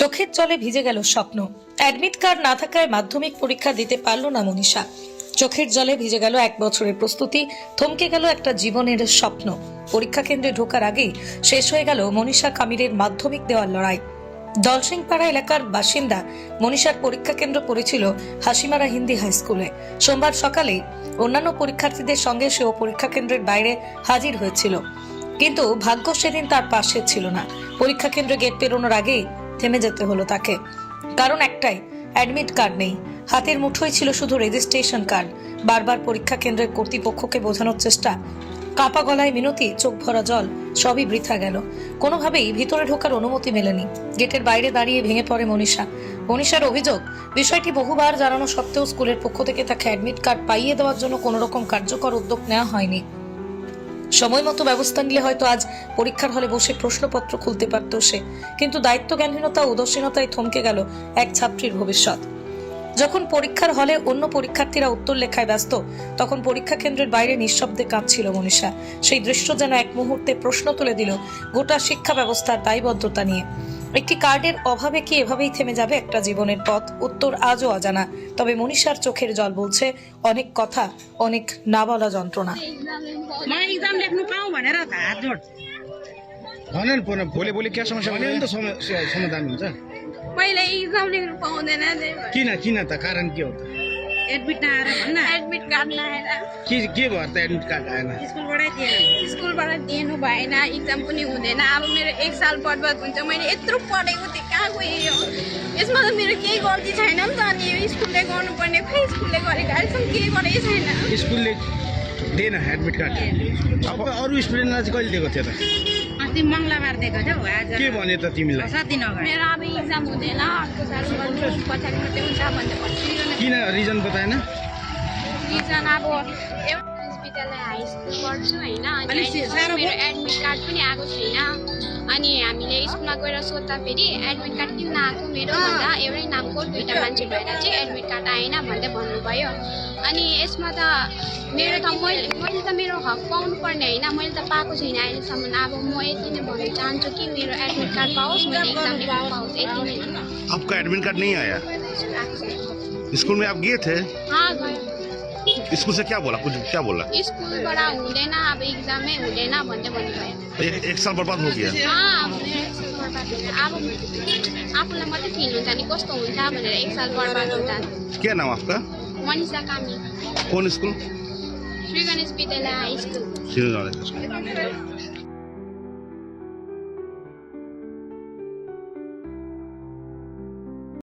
চোখের জলে ভিজে গেল স্বপ্ন। অ্যাডমিট কার্ড না থাকায় মাধ্যমিক পরীক্ষা দিতে পারল না মনীষা। চোখের জলে ভিজে গেল এক বছরের প্রস্তুতি, থমকে গেল একটা জীবনের স্বপ্ন। পরীক্ষা কেন্দ্রে ঢোকার আগেই শেষ হয়ে গেল মনীষা কামিরের মাধ্যমিক দেওয়ার লড়াই। দলসিংপাড়া এলাকার বাসিন্দা মনীষার পরীক্ষা কেন্দ্র পড়েছিল হাসিমারা হিন্দি হাই স্কুলে। সোমবার সকালে অন্যান্য পরীক্ষার্থীদের সঙ্গে সেও পরীক্ষা কেন্দ্রের বাইরে হাজির হয়েছিল, কিন্তু ভাগ্য সেদিন তার পাশে ছিল না। পরীক্ষা কেন্দ্রে গেট পেরোনোর আগেই থেমে যেতে হলো তাকে। কারণ একটাই, অ্যাডমিট কার্ড নেই। হাতের মুঠোয় ছিল শুধু রেজিস্ট্রেশন কার্ড। বারবার পরীক্ষা কেন্দ্রের কর্তৃপক্ষকে বোঝানোর চেষ্টা, কাপা গলায় মিনতি, চোখ ভরা জল, সবই বৃথা গেল। কোনোভাবেই ভিতরে ঢোকার অনুমতি মেলেনি। গেটের বাইরে দাঁড়িয়ে ভেঙে পড়ে মনীষা। মনীষার অভিযোগ, বিষয়টি বহুবার জানানো সত্ত্বেও স্কুলের পক্ষ থেকে তাকে অ্যাডমিট কার্ড পাইয়ে দেওয়ার জন্য কোনো রকম কার্যকর উদ্যোগ নেওয়া হয়নি। সময় মতো ব্যবস্থা নিলে হয়তো আজ পরীক্ষার হলে বসে প্রশ্নপত্র খুলতে পারত সে, কিন্তু দায়িত্বজ্ঞানহীনতা ও উদাসীনতায় থমকে গেল এক ছাত্রীর ভবিষ্যৎ। যখন পরীক্ষার হলে অন্য পরীক্ষার্থীরা উত্তর লেখায় ব্যস্ত, তখন পরীক্ষা কেন্দ্রের বাইরে নিঃশব্দে কাঁদছিল মনীষা। সেই দৃশ্য যেন এক মুহূর্তে প্রশ্ন তুলে দিল গোটা শিক্ষা ব্যবস্থার দায়বদ্ধতা নিয়ে। একটি কার্ডের অভাবে কি এভাবেই থেমে যাবে একটা জীবনের পথ? উত্তর আজও অজানা। তবে মনীষার চোখের জল বলছে অনেক কথা, অনেক না বলা যন্ত্রণা। भोलि भोलि क्या समस्या भने त समाधान हुन्छ। मैले इक्जाम लेख्नु पाउँदैन किन त कारण के हो त? एडमिट नआएर भन्न एडमिट कार्ड नआएर के भयो त एडमिट कार्ड आएन? स्कुलबाट दिनु भएन, इक्जाम पनि हुँदैन। अब मेरो 1 साल बर्बाद हुन्छ। मैले यत्रो पढेको थिएँ, कहाँ गयो? यसमा त मेरो केही गल्ती छैन नि त। अनि यो स्कुलले गर्नुपर्ने, खै स्कुलले गरेको अहिलेसम्म केही गरेकै छैन। स्कुलले दिएन एडमिट कार्ड। अब अरू स्टुडेन्टलाई चाहिँ कहिले दिएको थियो त? अस्ति मङ्गलबार दिएको थियौ। आज के भन्यो त तिमीलाई? 7 दिन अगाडि। मेरो अब इक्जाम हुँदैन, अर्को साल गर्नु, पछाडि मात्रै हुन्छ भन्दै भनिरहेको। किन रिजन बताएन? रिजन अब एउटा विद्यालय हाई स्कुल पढ्छु होइन, अनि मेरो एडमिट कार्ड पनि आएको छैन। अनि हामीले स्कुलमा गएर सोद्धा फेरि एडमिट कार्ड किन नआएको मेरो भन्दा एउटै नामको 2टा मान्छे भएर चाहिँ एडमिट कार्ड आएन भन्दै भन्नुभयो। अनि यसमा त मेरो त मैले त मेरो हक पाउनु पर्ने होइन, मैले त पाएको छैन अहिलेसम्म। अब म यति नै भन्न चाहन्छु कि मेरो एडमिट कार्ड पाओस्, मैले एक्जाम लेख्न पाओस्, यति नै। आपका एडमिट कार्ड नहीं आया? स्कूल में आप गए थे? हाँ गयो। स्कूल से क्या बोला? कुछ क्या बोला? स्कुलबाट हुँदैन, अब एक्जामै हुँदैन भन्दै भन्नुभयो। एक साल बर्बाद हो गया। अब मेरो 1 साल बर्बाद हुन्छ। अब आफूलाई मात्रै फिल हुन्छ नि कस्तो हुन्छ भनेर 1 साल बर्बाद हुन्छ। क्या नाम आपका? मनीषा कामी, कौन स्कूल? श्री गणेश विद्यालय हाई स्कुल। श्रीनगर स्कूल।